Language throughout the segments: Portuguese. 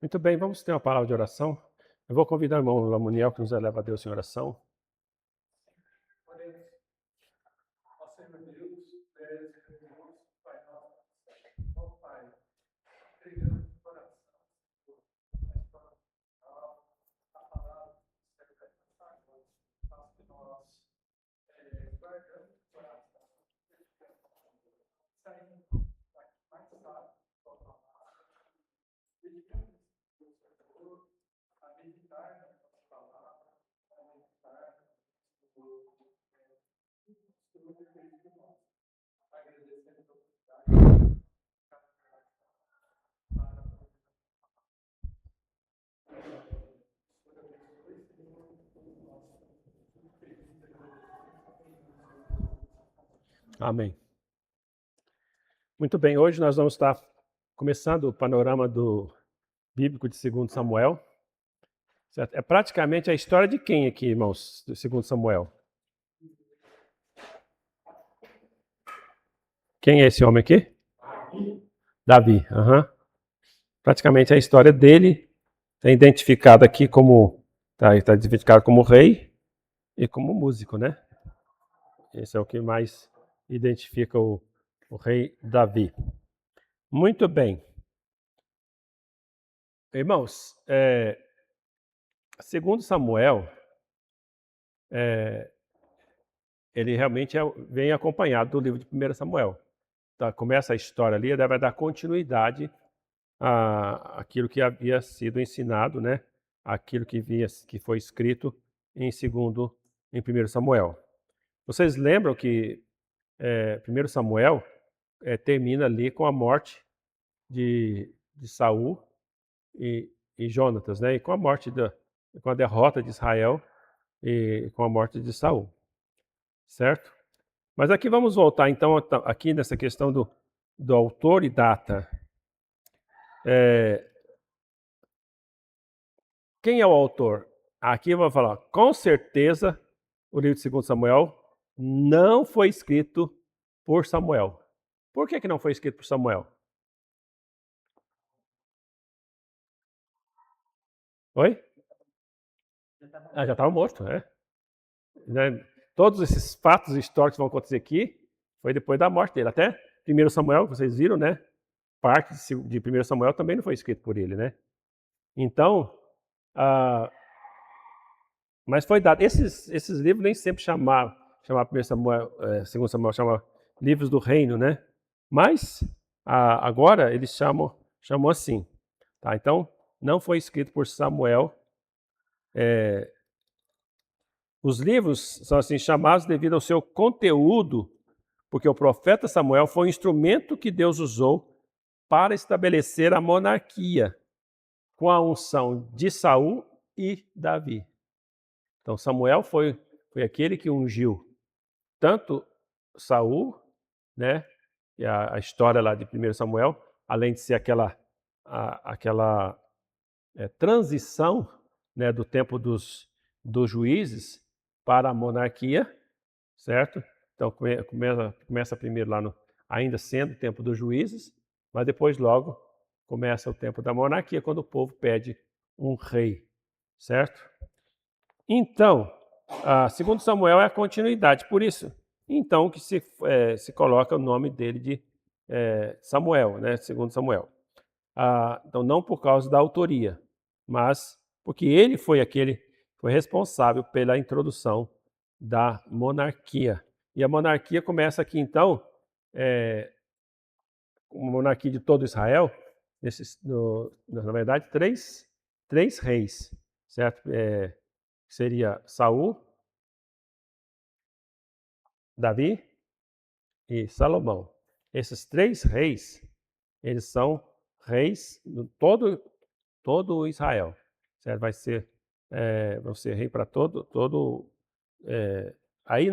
Muito bem, vamos ter uma palavra de oração. Eu vou convidar o irmão Lamuniel que nos eleva a Deus em oração. Ó Senhor Deus, Pai nosso, ó Pai, entregamos o coração, a palavra que serve para passar agora, faz que nós guardamos o coração, saindo daqui mais sábio, sua palavra, dedicamos o Senhor a meditar na sua palavra, a meditar no Senhor preferido de nós. Agradecemos a oportunidade. Amém. Muito bem, hoje nós vamos estar começando o panorama do bíblico de 2 Samuel. Certo? É praticamente a história de quem aqui, irmãos, do 2 Samuel? Quem é esse homem aqui? Davi. Praticamente a história dele é identificada aqui como está identificado como rei e como músico, né? Esse é o que mais identifica o rei Davi. Muito bem. Irmãos, segundo Samuel, ele realmente vem acompanhado do livro de 1 Samuel. Tá, começa a história ali, vai dar continuidade àquilo que havia sido ensinado, né? Aquilo que foi escrito em 1 Samuel. Vocês lembram que 1 Samuel termina ali com a morte de Saul e Jonatas, né? E com a morte com a derrota de Israel e com a morte de Saul, certo? Mas aqui vamos voltar então aqui nessa questão do autor e data. Quem é o autor? Aqui eu vou falar, com certeza o livro de 2 Samuel não foi escrito por Samuel. Por que não foi escrito por Samuel? Oi? Já estava morto, né? Todos esses fatos históricos que vão acontecer aqui foi depois da morte dele. Até 1 Samuel, vocês viram, né? Parte de 1 Samuel também não foi escrito por ele, né? Então, mas foi dado. Esses livros nem sempre chamava 1 Samuel, 2 Samuel chama livros do reino, né? Mas agora eles chamam assim. Tá? Então, não foi escrito por Samuel. Os livros são assim chamados devido ao seu conteúdo, porque o profeta Samuel foi um instrumento que Deus usou para estabelecer a monarquia com a unção de Saul e Davi. Então Samuel foi aquele que ungiu tanto Saul, né? E a história lá de 1 Samuel, além de ser aquela transição, né, do tempo dos juízes para a monarquia, certo? Então começa primeiro lá ainda sendo o tempo dos juízes, mas depois logo começa o tempo da monarquia, quando o povo pede um rei, certo? Então, segundo Samuel é a continuidade, por isso, então que se coloca o nome dele de Samuel, né? Segundo Samuel. Então não por causa da autoria, mas porque ele foi foi responsável pela introdução da monarquia. E a monarquia começa aqui então, uma monarquia de todo Israel, na verdade três reis, certo? Seria Saul, Davi e Salomão. Esses três reis, eles são reis de todo Israel, certo? Vão ser rei para todo. Aí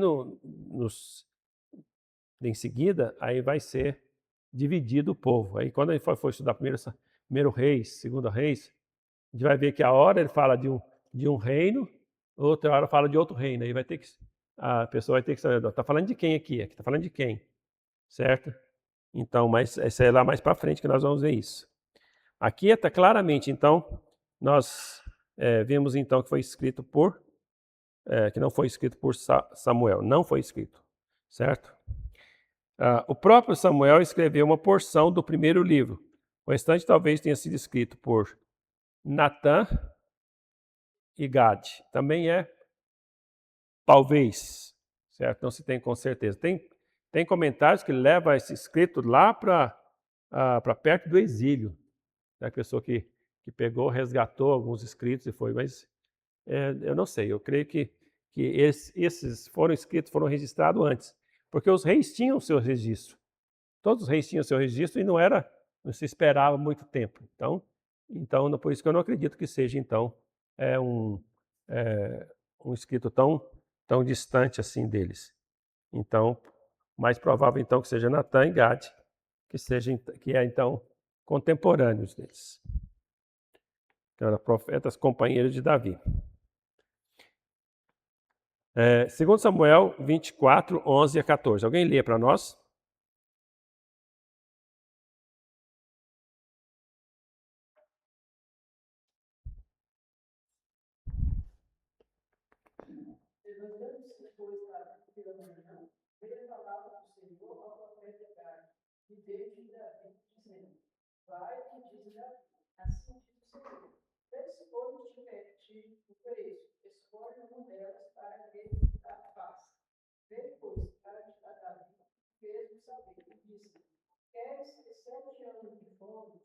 em seguida, aí vai ser dividido o povo. Aí quando a gente for estudar primeiro Reis, segunda Reis, a gente vai ver que a hora ele fala de um reino, outra hora fala de outro reino. Aí a pessoa vai ter que saber, está falando de quem aqui? Está falando de quem? Certo? Então, mas essa é lá mais para frente que nós vamos ver isso. Aqui está claramente, então, nós vemos então que foi escrito que não foi escrito por Samuel, não foi escrito, certo? O próprio Samuel escreveu uma porção do primeiro livro. O restante talvez tenha sido escrito por Natã e Gad. Também talvez, certo? Não se tem com certeza. Tem comentários que levam esse escrito lá para perto do exílio. A pessoa que pegou, resgatou alguns escritos e foi, mas eu não sei. Eu creio que esses foram escritos, foram registrados antes, porque os reis tinham seu registro. Todos os reis tinham seu registro e não se esperava muito tempo. Então, por isso que eu não acredito que seja então um escrito tão distante assim deles. Então, mais provável então que seja Natã e Gad, que é então contemporâneos deles. Então, eram profetas companheiros de Davi. Segundo Samuel 24, 11 a 14. Alguém lê para nós? Levantando-se, depois pela manhã, veio a palavra do Senhor ao profeta Gad, e desde Davi, dizendo: Vai e diz Davi, assim diz o Senhor: 3 coisas te ofereço, escolhe uma delas para que a faça. Veio, pois, a Davi, fez-o saber, e disse: Queres que 7 anos de fome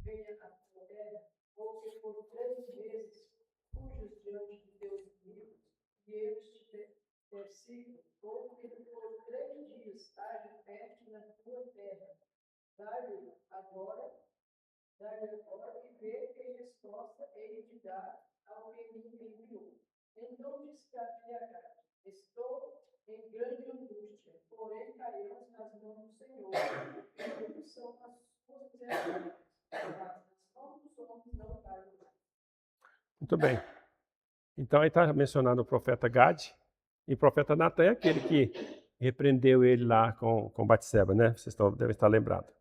venha à tua terra, ou que por 3 meses fujas diante de teus inimigos, e eles te persigam, ou que por 3 dias haja peste na tua terra. Dá-lhe agora e vê que resposta ele te dá ao que me enviou. Então disse Davi a Gad: Estou em grande angústia, porém caímos nas mãos do Senhor. Como são as suas misericórdias, mas nas mãos dos homens não cairão. Muito bem. Então, aí está mencionando o profeta Gad, e o profeta Natã é aquele que repreendeu ele lá com Batseba, né? Vocês devem estar lembrados.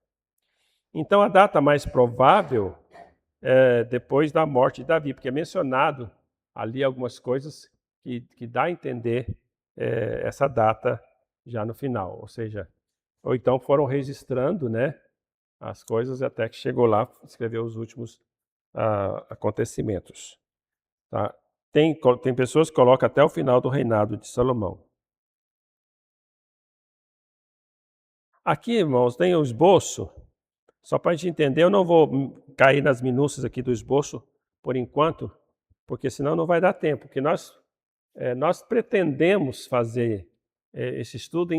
Então, a data mais provável é depois da morte de Davi, porque é mencionado ali algumas coisas que dá a entender essa data já no final. Ou seja, ou então foram registrando, né, as coisas até que chegou lá, escreveu os últimos acontecimentos. Tá? Tem pessoas que colocam até o final do reinado de Salomão. Aqui, irmãos, tem o esboço. Só para a gente entender, eu não vou cair nas minúcias aqui do esboço por enquanto, porque senão não vai dar tempo. Porque nós pretendemos fazer esse estudo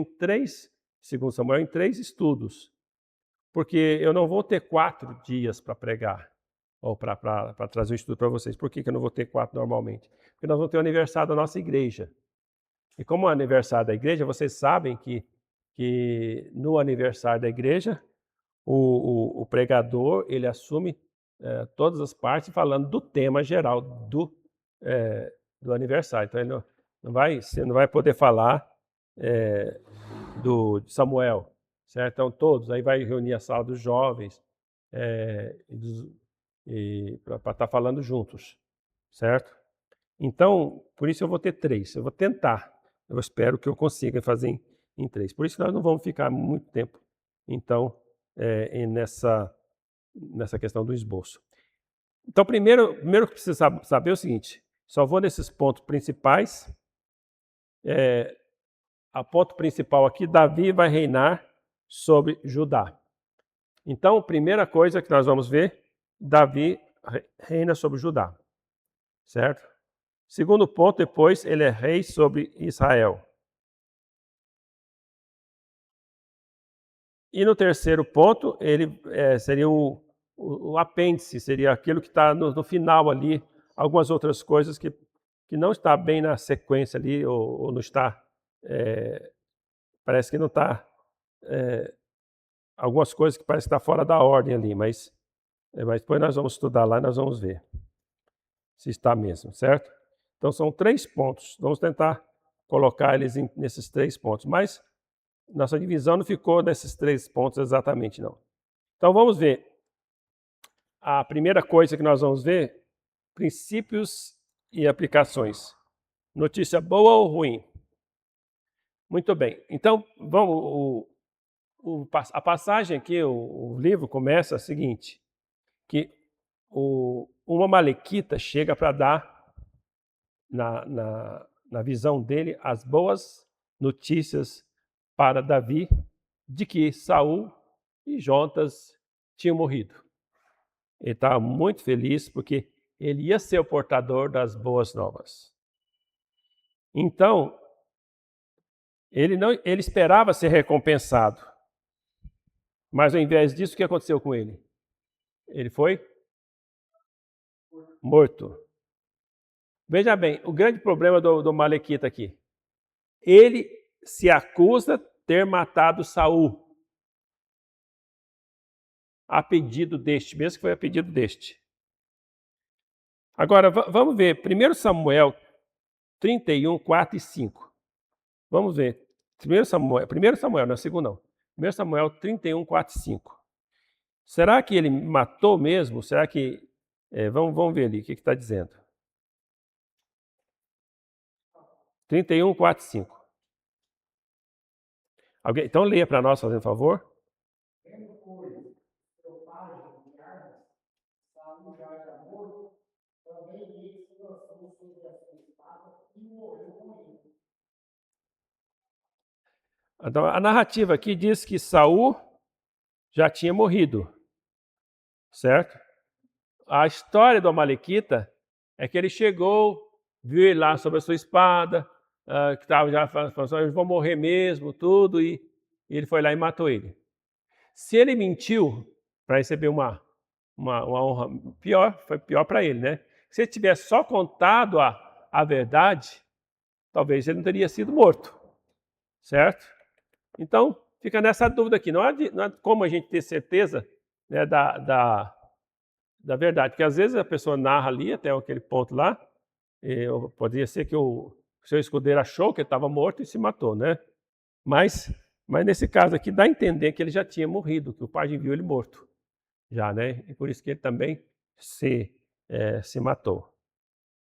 segundo Samuel, em 3 estudos. Porque eu não vou ter 4 dias para pregar, ou para trazer o estudo para vocês. Por que eu não vou ter 4 normalmente? Porque nós vamos ter o aniversário da nossa igreja. E como é o aniversário da igreja, vocês sabem que no aniversário da igreja, o pregador ele assume todas as partes falando do tema geral do aniversário. Então ele você não vai poder falar de Samuel, certo? Então todos, aí vai reunir a sala dos jovens para estar falando juntos, certo? Então, por isso eu vou ter 3. Eu vou tentar. Eu espero que eu consiga fazer em 3. Por isso que nós não vamos ficar muito tempo, então, nessa questão do esboço. Então, primeiro que precisa saber é o seguinte, só vou nesses pontos principais. A ponto principal aqui, Davi vai reinar sobre Judá. Então, a primeira coisa que nós vamos ver, Davi reina sobre Judá, certo? Segundo ponto, depois, ele é rei sobre Israel. E no terceiro ponto, ele seria o apêndice, seria aquilo que está no final ali, algumas outras coisas que não está bem na sequência ali, ou não está, parece que não está, algumas coisas que parece que está fora da ordem ali, mas depois nós vamos estudar lá e nós vamos ver se está mesmo, certo? Então são 3 pontos, vamos tentar colocar eles nesses 3 pontos, mas nossa divisão não ficou nesses 3 pontos exatamente, não. Então vamos ver. a primeira coisa que nós vamos ver, princípios e aplicações. Notícia boa ou ruim? Muito bem. Então, vamos, a passagem aqui, o livro começa a seguinte, que uma Amalequita chega para dar, na visão dele, as boas notícias para Davi de que Saul e Jonatas tinham morrido. Ele estava muito feliz porque ele ia ser o portador das boas novas. Então, ele esperava ser recompensado. Mas ao invés disso, o que aconteceu com ele? Ele foi morto. Veja bem, o grande problema do Malequita aqui. Ele se acusa de ter matado Saul. A pedido deste, mesmo que foi a pedido deste. Agora, vamos ver, 1 Samuel 31, 4 e 5. Vamos ver. 1 Samuel, não é segundo não. 1 Samuel 31, 4 e 5. Será que ele matou mesmo? Será que... vamos ver ali o que está dizendo. 31, 4 e 5. Alguém, então leia para nós, fazendo favor. Então, a narrativa aqui diz que Saul já tinha morrido, certo? A história do Amalequita é que ele chegou, viu ele lá sobre a sua espada, que estava já falando, eu vou morrer mesmo, tudo, e ele foi lá e matou ele. Se ele mentiu para receber uma honra pior, foi pior para ele, né? Se ele tivesse só contado a verdade, talvez ele não teria sido morto, certo? Então, fica nessa dúvida aqui. Não é como a gente ter certeza, né, da verdade, porque às vezes a pessoa narra ali até aquele ponto lá, poderia ser que o seu escudeiro achou que ele estava morto e se matou, né? Mas nesse caso aqui dá a entender que ele já tinha morrido, que o pai viu ele morto, já, né? E por isso que ele também se matou.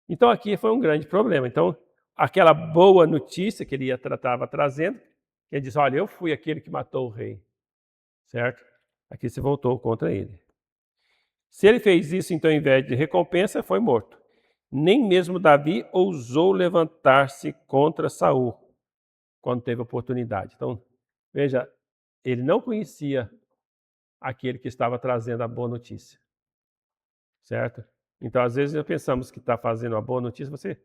Então aqui foi um grande problema. Então, aquela boa notícia que ele estava trazendo, ele disse, olha, eu fui aquele que matou o rei, certo? Aqui se voltou contra ele. Se ele fez isso, então, ao invés de recompensa, foi morto. Nem mesmo Davi ousou levantar-se contra Saul quando teve oportunidade. Então, veja, ele não conhecia aquele que estava trazendo a boa notícia, certo? Então, às vezes, pensamos que está fazendo uma boa notícia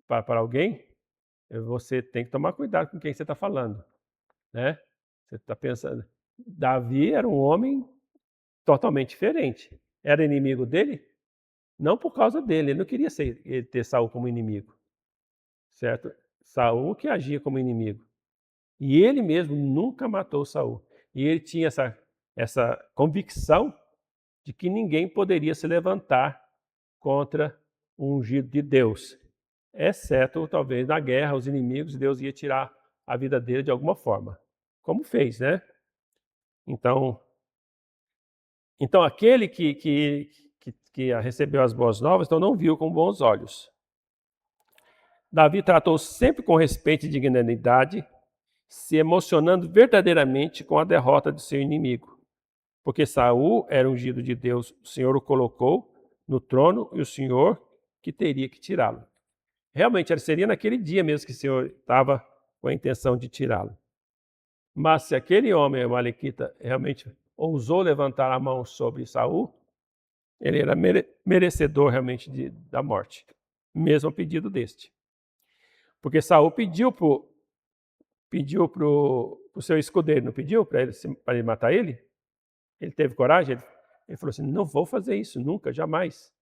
para alguém, você tem que tomar cuidado com quem você está falando, né? Você está pensando, Davi era um homem totalmente diferente. Era inimigo dele? Não por causa dele, ele não queria ter Saul como inimigo, certo? Saul que agia como inimigo. E ele mesmo nunca matou Saul. E ele tinha essa convicção de que ninguém poderia se levantar contra o ungido de Deus, exceto talvez na guerra, os inimigos, Deus ia tirar a vida dele de alguma forma, como fez, né? Então aquele que recebeu as boas novas, então não viu com bons olhos. Davi tratou sempre com respeito e dignidade, se emocionando verdadeiramente com a derrota de seu inimigo. Porque Saul era ungido de Deus, o Senhor o colocou no trono e o Senhor que teria que tirá-lo. Realmente, seria naquele dia mesmo que o Senhor estava com a intenção de tirá-lo. Mas se aquele homem, o Amalequita, realmente ousou levantar a mão sobre Saul, ele era merecedor realmente da morte, mesmo a pedido deste. Porque Saul pediu para o seu escudeiro, não pediu para ele matar ele? Ele teve coragem? Ele falou assim, não vou fazer isso, nunca, jamais.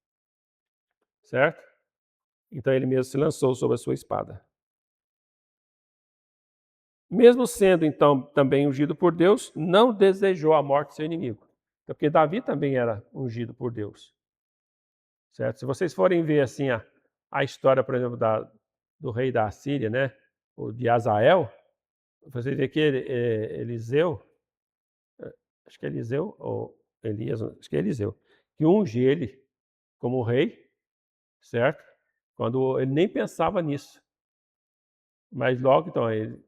Certo? Então ele mesmo se lançou sobre a sua espada. Mesmo sendo então também ungido por Deus, não desejou a morte do seu inimigo. Porque Davi também era ungido por Deus. Certo? Se vocês forem ver assim a história, por exemplo, do rei da Assíria, né? O de Azael, você vê que Eliseu, acho que é Eliseu, ou Elias, acho que é Eliseu, que unge ele como rei, certo? Quando ele nem pensava nisso. Mas logo, então, ele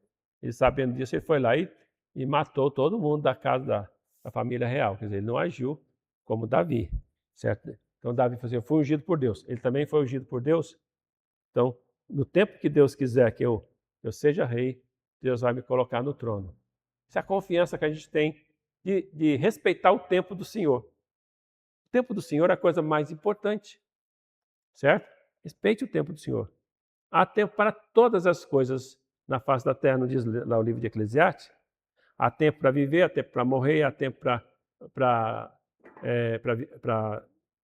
sabendo disso, ele foi lá e matou todo mundo da casa da família real. Quer dizer, ele não agiu como Davi, certo? Então, Davi falou assim, eu fui ungido por Deus. Ele também foi ungido por Deus. Então, no tempo que Deus quiser que eu seja rei, Deus vai me colocar no trono. Essa é a confiança que a gente tem de respeitar o tempo do Senhor. O tempo do Senhor é a coisa mais importante, certo? Respeite o tempo do Senhor. Há tempo para todas as coisas na face da terra, não diz lá o livro de Eclesiastes? Há tempo para viver, há tempo para morrer, há tempo para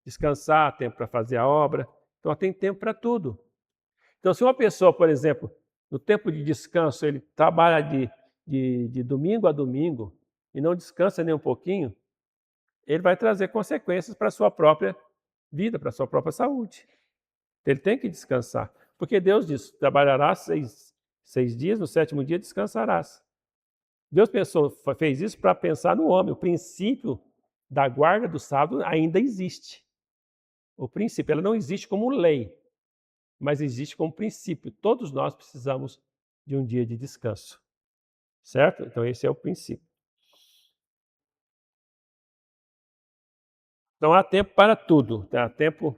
descansar, há tempo para fazer a obra. Então, tem tempo para tudo. Então, se uma pessoa, por exemplo, no tempo de descanso, ele trabalha de domingo a domingo e não descansa nem um pouquinho, ele vai trazer consequências para a sua própria vida, para a sua própria saúde. Ele tem que descansar. Porque Deus diz, trabalharás seis dias, no sétimo dia descansarás. Deus fez isso para pensar no homem. O princípio da guarda do sábado ainda existe. O princípio, ela não existe como lei, mas existe como princípio. Todos nós precisamos de um dia de descanso. Certo? Então esse é o princípio. Então há tempo para tudo. Há tempo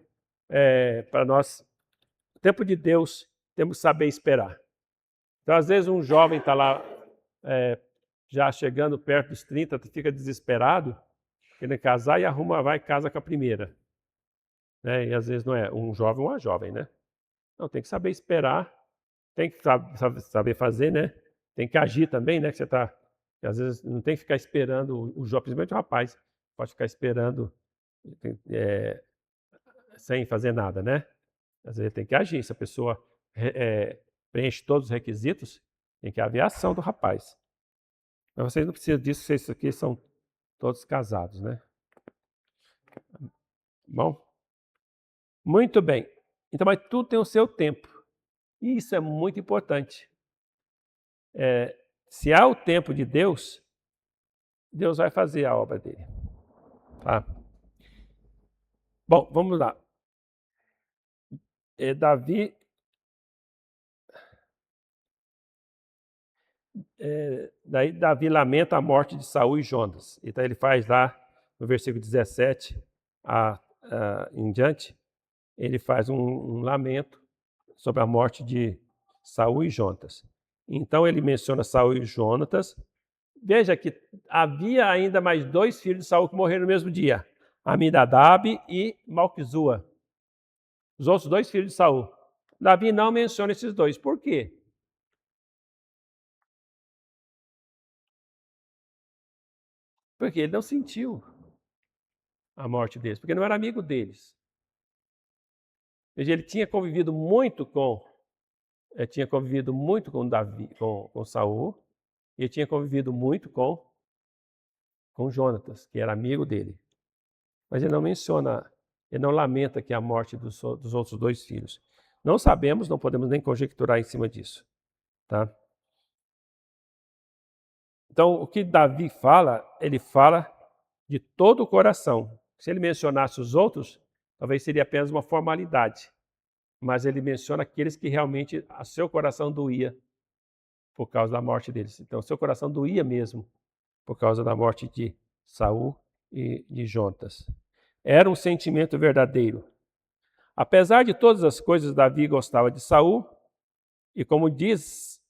para nós. O tempo de Deus, temos que saber esperar. Então às vezes um jovem está lá já chegando perto dos 30, fica desesperado, querendo casar e vai e casa com a primeira. Né? E às vezes não é um jovem ou uma jovem, né? Não, tem que saber esperar, tem que saber fazer, né? Tem que agir também, né? Que você tá, às vezes não tem que ficar esperando o jovem, principalmente o rapaz, pode ficar esperando sem fazer nada, né? Às vezes tem que agir. Se a pessoa preenche todos os requisitos, tem que haver ação do rapaz. Mas vocês não precisam disso, vocês aqui são todos casados, né? Bom? Muito bem. Então, mas tudo tem o seu tempo. E isso é muito importante. Se há o tempo de Deus, Deus vai fazer a obra dele. Tá? Bom, vamos lá. Daí Davi lamenta a morte de Saul e Jonas. Então ele faz lá, no versículo 17 em diante, ele faz um lamento sobre a morte de Saul e Jonatas. Então ele menciona Saul e Jonatas. Veja que havia ainda mais 2 filhos de Saul que morreram no mesmo dia, Aminadab e Malquizua. Os outros 2 filhos de Saul. Davi não menciona esses 2. Por quê? Porque ele não sentiu a morte deles, porque não era amigo deles. Veja, ele tinha convivido muito com Davi, com Saul, e ele tinha convivido muito com Jonatas, que era amigo dele. Mas ele não menciona, ele não lamenta aqui a morte dos outros 2 filhos. Não sabemos, não podemos nem conjecturar em cima disso. Tá? Então, o que Davi fala, ele fala de todo o coração. Se ele mencionasse os outros, talvez seria apenas uma formalidade. Mas ele menciona aqueles que realmente a seu coração doía por causa da morte deles. Então, seu coração doía mesmo por causa da morte de Saul e de Jonatas. Era um sentimento verdadeiro. Apesar de todas as coisas, Davi gostava de Saul, e como diz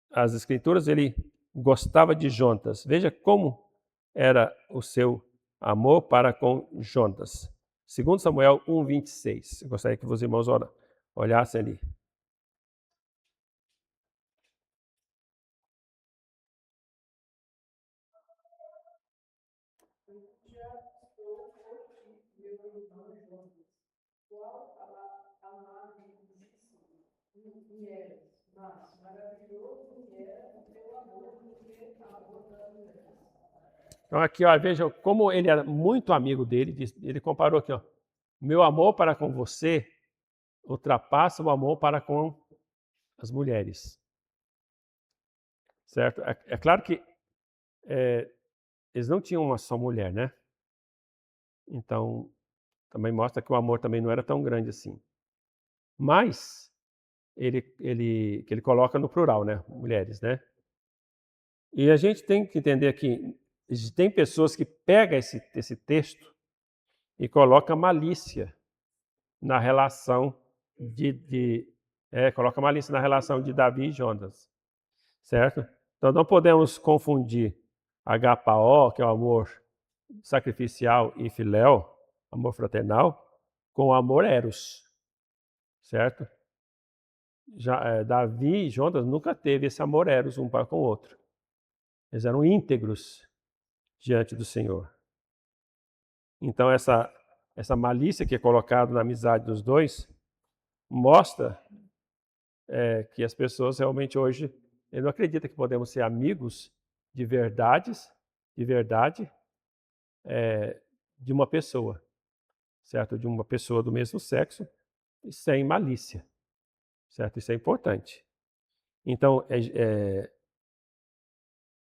as Escrituras, ele gostava de Jonatas. Veja como era o seu amor para com Jonatas. 2 Samuel 1:26. Eu gostaria que os irmãos olhassem ali. Então aqui, ó, veja como ele era muito amigo dele. Ele comparou aqui, ó, meu amor para com você ultrapassa o amor para com as mulheres. Certo? É claro que eles não tinham uma só mulher, né? Então, também mostra que o amor também não era tão grande assim. Mas, que ele coloca no plural, né? Mulheres, né? E a gente tem que entender que tem pessoas que pegam esse texto e colocam malícia na relação coloca malícia na relação de Davi e Jonas, certo? Então não podemos confundir agapao, que é o amor sacrificial, e filéu, amor fraternal, com o amor eros, certo? Davi e Jonas nunca teve esse amor eros um para com o outro. Eles eram íntegros diante do Senhor. Então essa malícia que é colocada na amizade dos dois mostra que as pessoas realmente hoje não acreditam que podemos ser amigos de verdade, de uma pessoa, certo? De uma pessoa do mesmo sexo, sem malícia, certo? Isso é importante. Então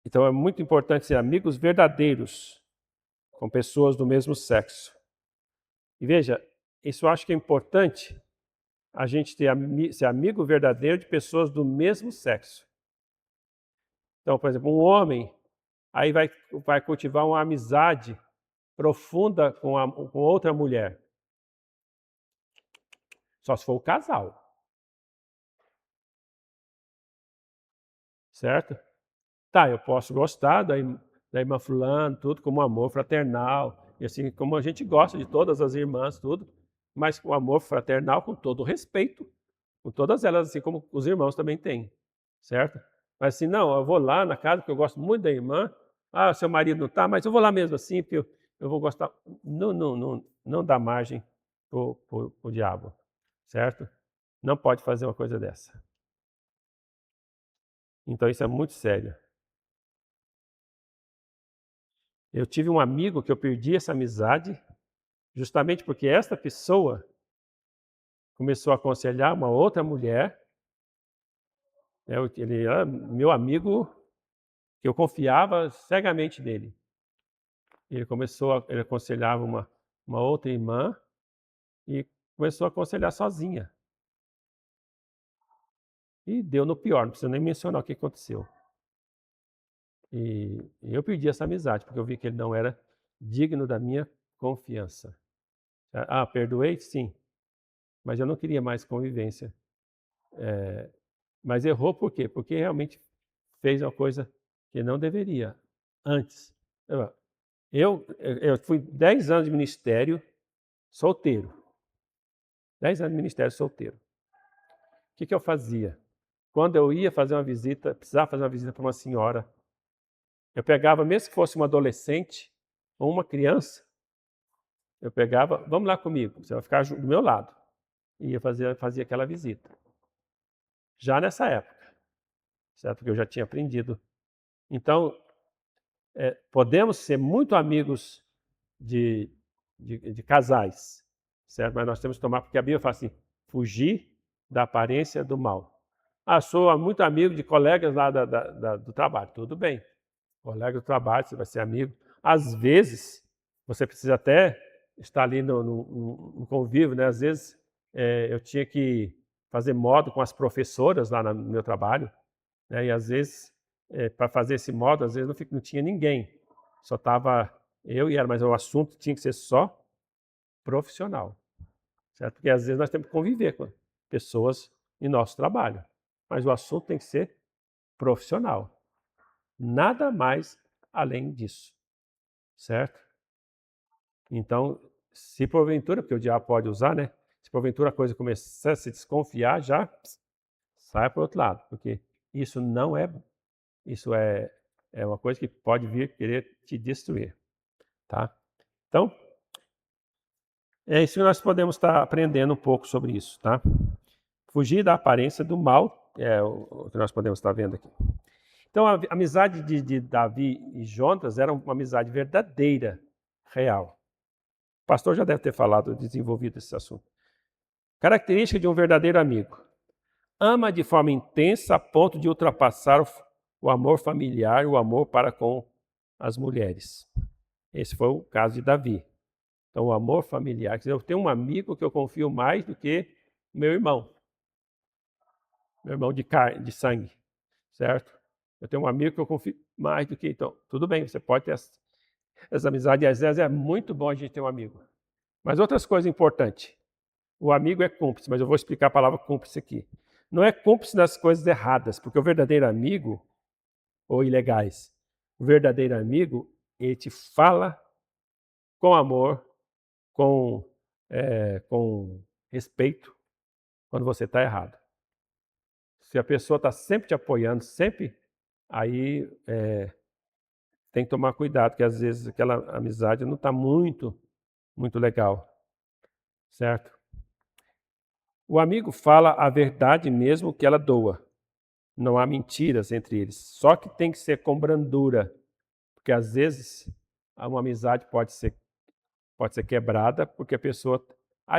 então é muito importante ser amigos verdadeiros com pessoas do mesmo sexo. E veja, isso eu acho que é importante a gente ser amigo verdadeiro de pessoas do mesmo sexo. Então, por exemplo, um homem aí vai cultivar uma amizade profunda com outra mulher. Só se for o casal. Certo? Tá, eu posso gostar da irmã fulano, tudo como amor fraternal, e assim como a gente gosta de todas as irmãs, tudo, mas com amor fraternal, com todo o respeito, com todas elas, assim como os irmãos também têm, certo? Mas assim, não, eu vou lá na casa, porque eu gosto muito da irmã, seu marido não está, mas eu vou lá mesmo assim, porque eu vou gostar. Não dá margem para o diabo, certo? Não pode fazer uma coisa dessa. Então isso é muito sério. Eu tive um amigo que eu perdi essa amizade justamente porque esta pessoa começou a aconselhar uma outra mulher. Ele era meu amigo, que eu confiava cegamente nele. Ele aconselhava uma outra irmã e começou a aconselhar sozinha. E deu no pior, não precisa nem mencionar o que aconteceu. E eu perdi essa amizade, porque eu vi que ele não era digno da minha confiança. Perdoei? Sim. Mas eu não queria mais convivência. Mas errou por quê? Porque realmente fez uma coisa que não deveria antes. Eu fui 10 anos de ministério solteiro. 10 anos de ministério solteiro. O que eu fazia? Quando eu ia fazer uma visita, precisava fazer uma visita para uma senhora, eu pegava, mesmo que fosse uma adolescente ou uma criança, eu pegava, vamos lá comigo, você vai ficar do meu lado. E ia fazia aquela visita. Já nessa época, certo? Porque eu já tinha aprendido. Então, podemos ser muito amigos de casais, certo? Mas nós temos que tomar, porque a Bíblia fala assim, fugir da aparência do mal. Sou muito amigo de colegas lá do trabalho. Tudo bem, colega do trabalho, você vai ser amigo. Às vezes, você precisa até estar ali no convívio, né? Às vezes, eu tinha que fazer modo com as professoras lá no meu trabalho, né? E às vezes, para fazer esse modo, às vezes não tinha ninguém. Só estava eu e ela, mas o assunto tinha que ser só profissional, certo? Porque às vezes nós temos que conviver com pessoas em nosso trabalho, mas o assunto tem que ser profissional. Nada mais além disso, certo? Então, se porventura, porque o diabo pode usar, né? Se porventura a coisa começar a se desconfiar, já sai para o outro lado, porque isso não é, isso é uma coisa que pode vir querer te destruir, tá? Então, é isso que nós podemos estar aprendendo um pouco sobre isso, tá? Fugir da aparência do mal é o que nós podemos estar vendo aqui. Então, a amizade de Davi e Jonas era uma amizade verdadeira, real. O pastor já deve ter falado, desenvolvido esse assunto. Característica de um verdadeiro amigo. Ama de forma intensa a ponto de ultrapassar o amor familiar, o amor para com as mulheres. Esse foi o caso de Davi. Então, o amor familiar. Quer dizer, eu tenho um amigo que eu confio mais do que meu irmão. Meu irmão de carne, de sangue, certo? Eu tenho um amigo que eu confio mais do que... Então, tudo bem, você pode ter essa amizade. E às vezes é muito bom a gente ter um amigo. Mas outras coisas importantes. O amigo é cúmplice, mas eu vou explicar a palavra cúmplice aqui. Não é cúmplice das coisas erradas, porque o verdadeiro amigo, ou ilegais, o verdadeiro amigo, ele te fala com amor, com respeito, quando você está errado. Se a pessoa está sempre te apoiando, sempre, aí tem que tomar cuidado, porque às vezes aquela amizade não está muito legal, certo? O amigo fala a verdade mesmo que ela doa. Não há mentiras entre eles. Só que tem que ser com brandura, porque às vezes uma amizade pode ser quebrada porque a pessoa...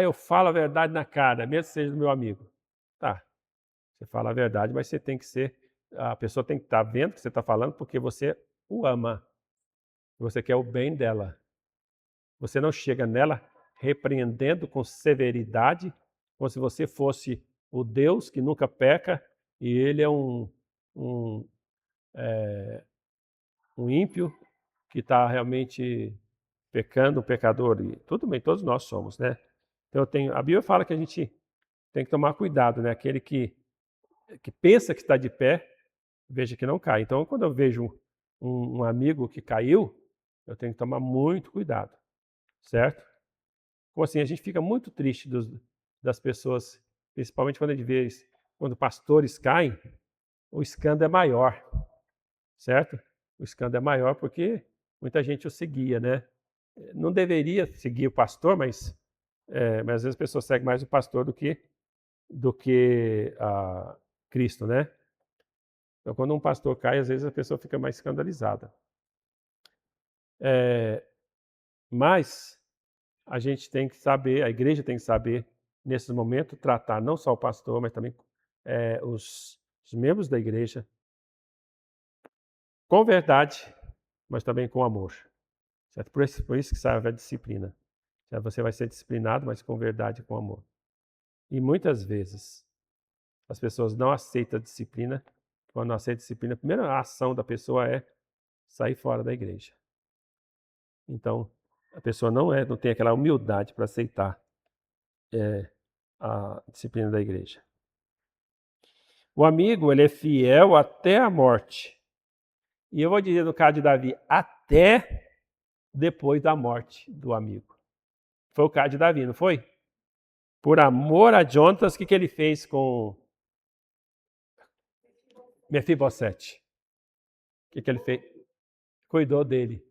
eu falo a verdade na cara, mesmo que seja do meu amigo. Tá, você fala a verdade, mas você tem que ser... A pessoa tem que estar vendo o que você está falando porque você o ama. Você quer o bem dela. Você não chega nela repreendendo com severidade, como se você fosse o Deus que nunca peca e ele é um ímpio que está realmente pecando, um pecador. E tudo bem, todos nós somos, né? Então a Bíblia fala que a gente tem que tomar cuidado, né? Aquele que pensa que está de pé, veja que não cai. Então, quando eu vejo um amigo que caiu, eu tenho que tomar muito cuidado, certo? Como assim, a gente fica muito triste das pessoas, principalmente quando a gente vê, quando pastores caem, o escândalo é maior, certo? O escândalo é maior porque muita gente o seguia, né? Não deveria seguir o pastor, mas às vezes as pessoas seguem mais o pastor do que a Cristo, né? Então, quando um pastor cai, às vezes a pessoa fica mais escandalizada. Mas a gente tem que saber, a igreja tem que saber, nesses momentos, tratar não só o pastor, mas também os membros da igreja com verdade, mas também com amor. Certo? Por isso que serve a disciplina. Certo? Você vai ser disciplinado, mas com verdade e com amor. E muitas vezes as pessoas não aceitam a disciplina. Quando não aceitam a disciplina, a primeira ação da pessoa é sair fora da igreja. Então, a pessoa não tem aquela humildade para aceitar a disciplina da igreja. O amigo, ele é fiel até a morte. E eu vou dizer no caso de Davi, até depois da morte do amigo. Foi o caso de Davi, não foi? Por amor a Jonatas, o que ele fez com Mefibosete? O que ele fez? Cuidou dele.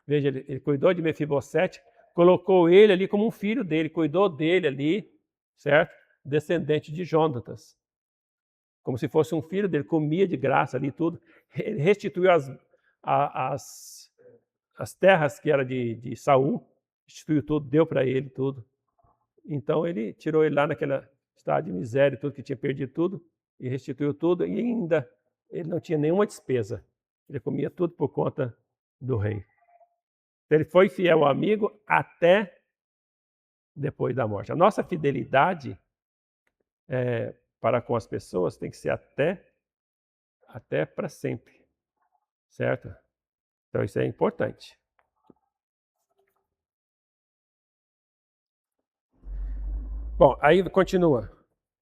Veja, ele cuidou de Mefibosete, colocou ele ali como um filho dele, cuidou dele ali, certo? Descendente de Jonatas. Como se fosse um filho dele, comia de graça ali tudo. Ele restituiu as terras que era de Saul, restituiu tudo, deu para ele tudo. Então ele tirou ele lá naquela estado de miséria, tudo que tinha perdido tudo, e restituiu tudo, e ainda ele não tinha nenhuma despesa. Ele comia tudo por conta do rei. Ele foi fiel ao amigo até depois da morte. A nossa fidelidade para com as pessoas tem que ser até para sempre, certo? Então isso é importante. Bom, aí continua.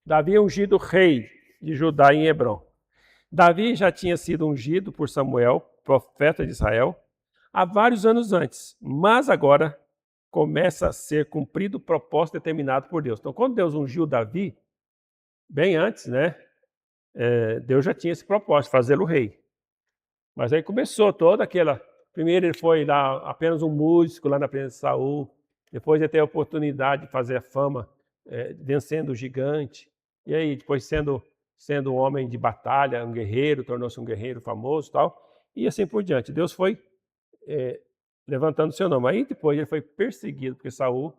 Davi é ungido rei de Judá em Hebrom. Davi já tinha sido ungido por Samuel, profeta de Israel, há vários anos antes, mas agora começa a ser cumprido o propósito determinado por Deus. Então, quando Deus ungiu Davi, bem antes, né, Deus já tinha esse propósito, fazê-lo rei. Mas aí começou toda aquela... Primeiro ele foi lá apenas um músico lá na presença de Saul, depois ele teve a oportunidade de fazer a fama, vencendo o gigante, e aí depois sendo um homem de batalha, um guerreiro, tornou-se um guerreiro famoso e tal, e assim por diante. Deus foi levantando seu nome. Aí depois ele foi perseguido, porque Saul,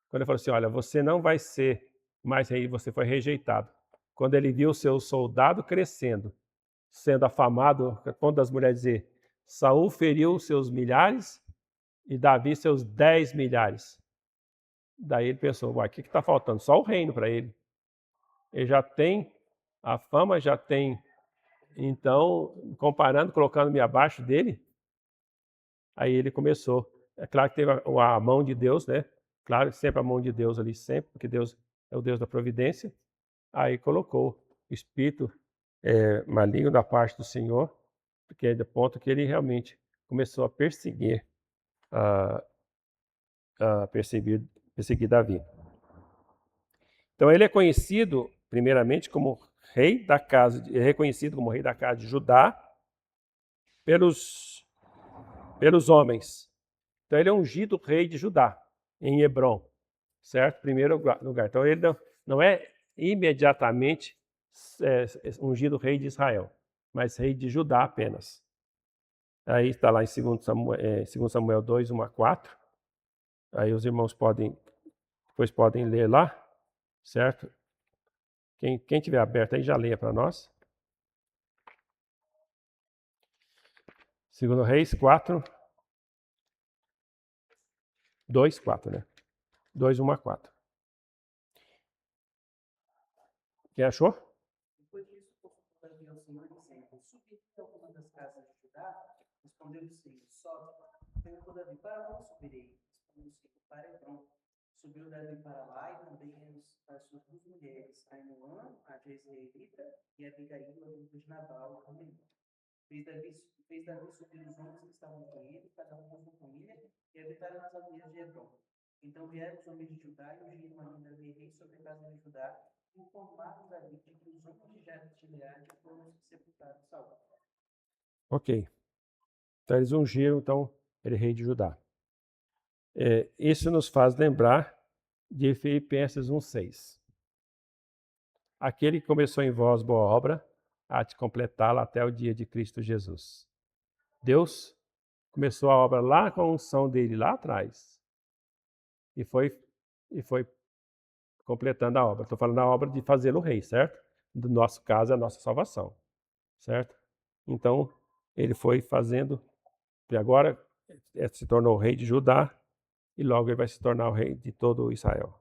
quando ele falou assim, olha, você não vai ser mais rei, você foi rejeitado. Quando ele viu o seu soldado crescendo, sendo afamado, quando as mulheres dizem, Saul feriu seus milhares, e Davi seus 10 milhares. Daí ele pensou, uai, o que está faltando? Só o reino para ele. Ele já tem a fama, já tem. Então, comparando, colocando-me abaixo dele, aí ele começou. É claro que teve a mão de Deus, né? Claro, sempre a mão de Deus ali, sempre, porque Deus é o Deus da providência. Aí colocou o espírito maligno da parte do Senhor, porque é do ponto que ele realmente começou a perseguir, perseguir Davi. Então ele é conhecido, primeiramente, como rei da casa, é reconhecido como rei da casa de Judá pelos homens. Então ele é ungido rei de Judá, em Hebrom, certo? Primeiro lugar. Então ele não é imediatamente ungido rei de Israel, mas rei de Judá apenas. Aí está lá em 2 Samuel 2, 1 a 4. Aí os irmãos depois podem ler lá, certo? Quem tiver aberto aí já leia para nós. 2 Reis 4, 2, 4, né? 2, 1 a 4. Quem achou? Depois disso, consultou Davi ao Senhor, dizendo: Subi a alguma das casas de Judá? Respondeu o Senhor: Sobe. Perguntou Davi: Para onde subirei? Respondeu o Senhor: Para Hebrom. Subiu Davi para lá e também as suas duas mulheres, Ainoã, a Jezreelita, e Abigail, a viúva de Nabal, o Carmelita. Fez Davi subir os homens que estavam com ele, cada um com sua família, e habitaram nas aldeias de Hebrom. Então vieram os homens de Judá e ungiram a Davi rei sobre a casa de Judá, e informaram Davi de que os homens de Gileade foram sepultados em Saul. Ok. Então eles ungiram, ele rei de Judá. Isso nos faz lembrar de Filipenses 1,6. Aquele que começou em vós boa obra, há de completá-la até o dia de Cristo Jesus. Deus começou a obra lá com a unção dele lá atrás. E foi completando a obra. Estou falando da obra de fazê-lo rei, certo? Do nosso caso, é a nossa salvação, certo? Então, ele foi fazendo, e agora se tornou rei de Judá, e logo ele vai se tornar o rei de todo Israel.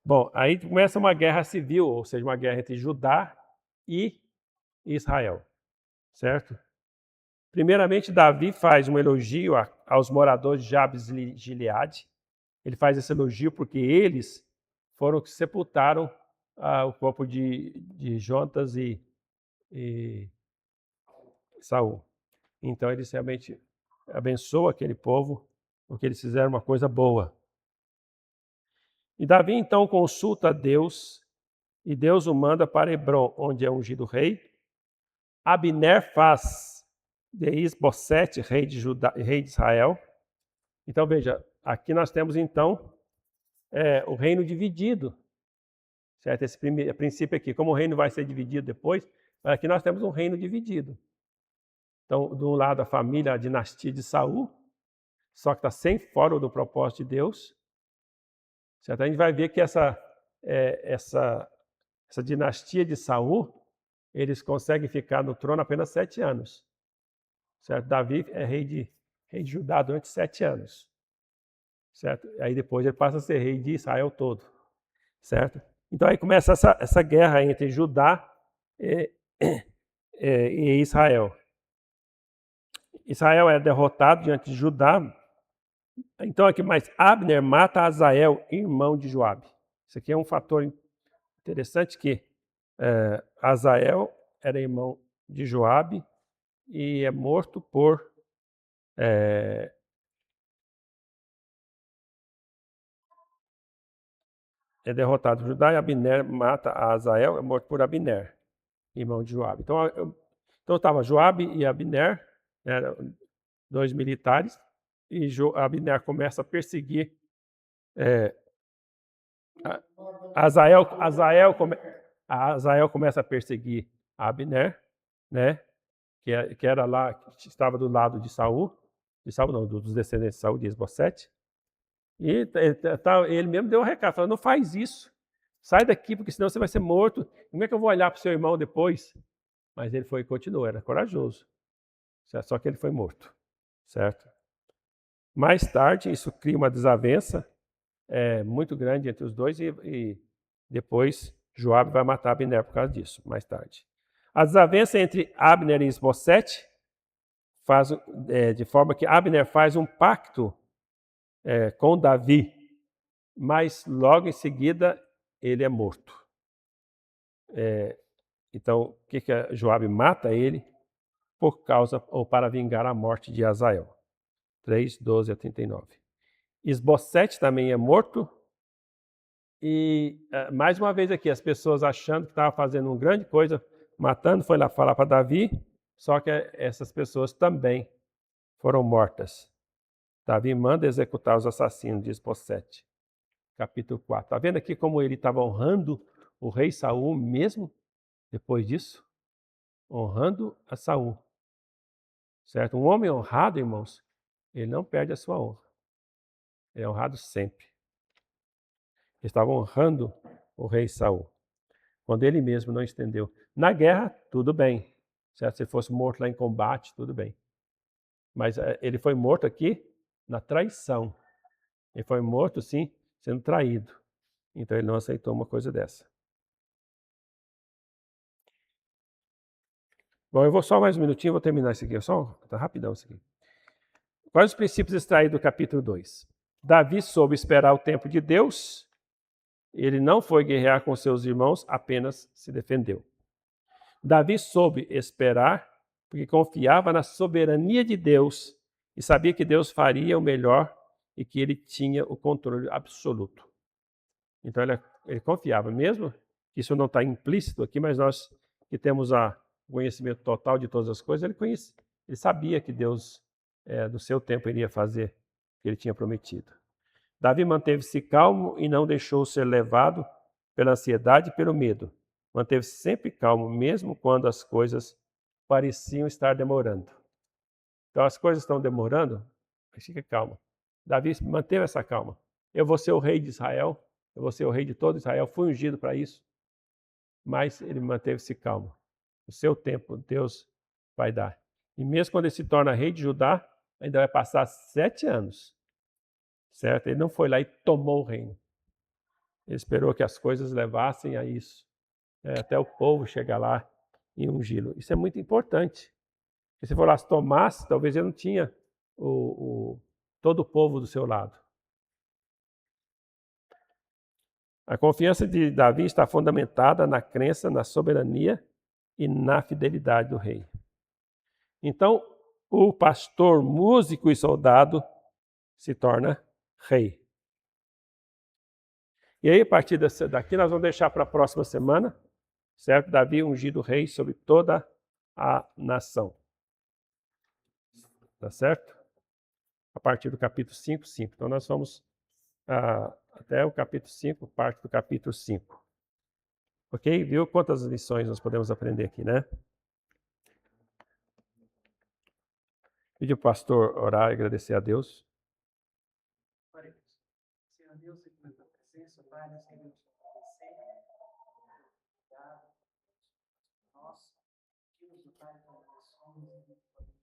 Bom, aí começa uma guerra civil, ou seja, uma guerra entre Judá e Israel, certo? Primeiramente, Davi faz um elogio aos moradores de Jabes de Gileade. Ele faz esse elogio porque eles foram que sepultaram o corpo de Jonatas e Saul. Então, eles realmente abençoam aquele povo porque eles fizeram uma coisa boa. E Davi, então, consulta a Deus e Deus o manda para Hebrom, onde é ungido rei. Abner faz de Isbosete rei de Israel. Então, veja, aqui nós temos, então, o reino dividido. Certo? Esse princípio aqui, como o reino vai ser dividido depois, aqui nós temos um reino dividido. Então, de um lado, a família, a dinastia de Saul, só que está sem fora do propósito de Deus. Certo? A gente vai ver que essa dinastia de Saul, eles conseguem ficar no trono apenas 7 anos. Certo? Davi é rei de Judá durante 7 anos. Certo? Aí depois ele passa a ser rei de Israel todo. Certo? Então aí começa essa guerra entre Judá e Israel. Israel é derrotado diante de Judá. Então aqui mais, Abner mata Azael, irmão de Joabe. Isso aqui é um fator interessante que Azael era irmão de Joabe e é morto por é derrotado por Judá e Abner mata Azael, é morto por Abner, irmão de Joabe. Então estava Joabe e Abner, eram 2 militares, e Abner começa a perseguir Azael começa a perseguir Abner, né? Que era lá, que estava do lado de Saul não, dos descendentes de Saul, de Isbosete. E ele mesmo deu um recado, falou: não faz isso, sai daqui, porque senão você vai ser morto. Como é que eu vou olhar para o seu irmão depois? Mas ele foi e continuou, era corajoso. Certo? Só que ele foi morto, certo? Mais tarde, isso cria uma desavença muito grande entre os dois e depois Joabe vai matar Abner por causa disso, mais tarde. A desavença entre Abner e Isbosete faz de forma que Abner faz um pacto com Davi, mas logo em seguida ele é morto. Então, o que Joabe mata ele por causa ou para vingar a morte de Azael. 3:12-39. Isbosete também é morto. E, mais uma vez aqui, as pessoas achando que estavam fazendo uma grande coisa, matando, foi lá falar para Davi, só que essas pessoas também foram mortas. Davi manda executar os assassinos de Isbosete. Capítulo 4. Está vendo aqui como ele estava honrando o rei Saul mesmo depois disso? Honrando a Saul. Certo? Um homem honrado, irmãos, ele não perde a sua honra. Ele é honrado sempre. Ele estava honrando o rei Saul, quando ele mesmo não estendeu. Na guerra, tudo bem. Certo? Se fosse morto lá em combate, tudo bem. Mas ele foi morto aqui na traição. Ele foi morto, sim, sendo traído. Então ele não aceitou uma coisa dessa. Bom, eu vou só mais um minutinho, vou terminar isso aqui. Tá rapidão isso aqui. Quais os princípios extraídos do capítulo 2? Davi soube esperar o tempo de Deus. Ele não foi guerrear com seus irmãos, apenas se defendeu. Davi soube esperar porque confiava na soberania de Deus e sabia que Deus faria o melhor e que ele tinha o controle absoluto. Então ele confiava, mesmo que isso não está implícito aqui, mas nós que temos o conhecimento total de todas as coisas, ele sabia que Deus, do seu tempo, iria fazer o que ele tinha prometido. Davi manteve-se calmo e não deixou ser levado pela ansiedade e pelo medo. Manteve-se sempre calmo, mesmo quando as coisas pareciam estar demorando. Então, as coisas estão demorando, mas fica calmo. Davi manteve essa calma. Eu vou ser o rei de Israel, eu vou ser o rei de todo Israel, fui ungido para isso. Mas ele manteve-se calmo. O seu tempo, Deus vai dar. E mesmo quando ele se torna rei de Judá, ainda vai passar 7 anos. Certo? Ele não foi lá e tomou o reino. Ele esperou que as coisas levassem a isso. Até o povo chegar lá e ungí-lo. Isso é muito importante. Se você for lá, tomasse, talvez ele não tinha todo o povo do seu lado. A confiança de Davi está fundamentada na crença, na soberania e na fidelidade do rei. Então, o pastor, músico e soldado se torna rei. E aí, a partir daqui, nós vamos deixar para a próxima semana, certo? Davi ungido rei sobre toda a nação. Tá certo? A partir do capítulo 5. Então, nós vamos até o capítulo 5, parte do capítulo 5. Ok? Viu quantas lições nós podemos aprender aqui, né? Pedir o pastor orar e agradecer a Deus. Senhor Deus, aqui na tua presença, Pai, nós queremos te agradecer. Obrigado por nós. Pedimos, Pai, para nós somos e podemos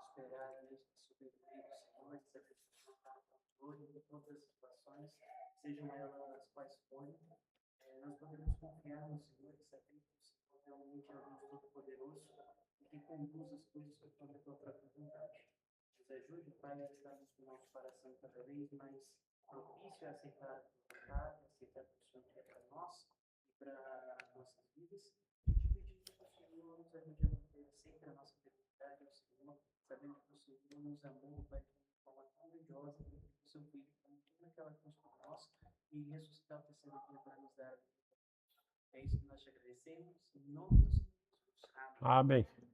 esperar, Deus, na soberania do Senhor, que você está no controle de todas as situações, sejam elas quais forem. Nós podemos confiar no Senhor e saber que o Senhor realmente é o Deus Todo-Poderoso e que conduz as coisas conforme a tua própria vontade. Nos ajude, Pai, a estarmos com o nosso coração cada vez mais propício a aceitar a tua vontade, a aceitar o que o Senhor quer para nós e para nossas vidas. E te pedimos que o Senhor nos ajude a manter sempre a nossa fidelidade ao Senhor, sabendo que o Senhor nos amou, Pai, de uma forma tão grandiosa, que o seu Filho foi naquela cruz por nós e ressuscitar o terceiro dia para nos dar a vida. É isso que nós te agradecemos, em nome do Senhor Jesus. Amém. Amém.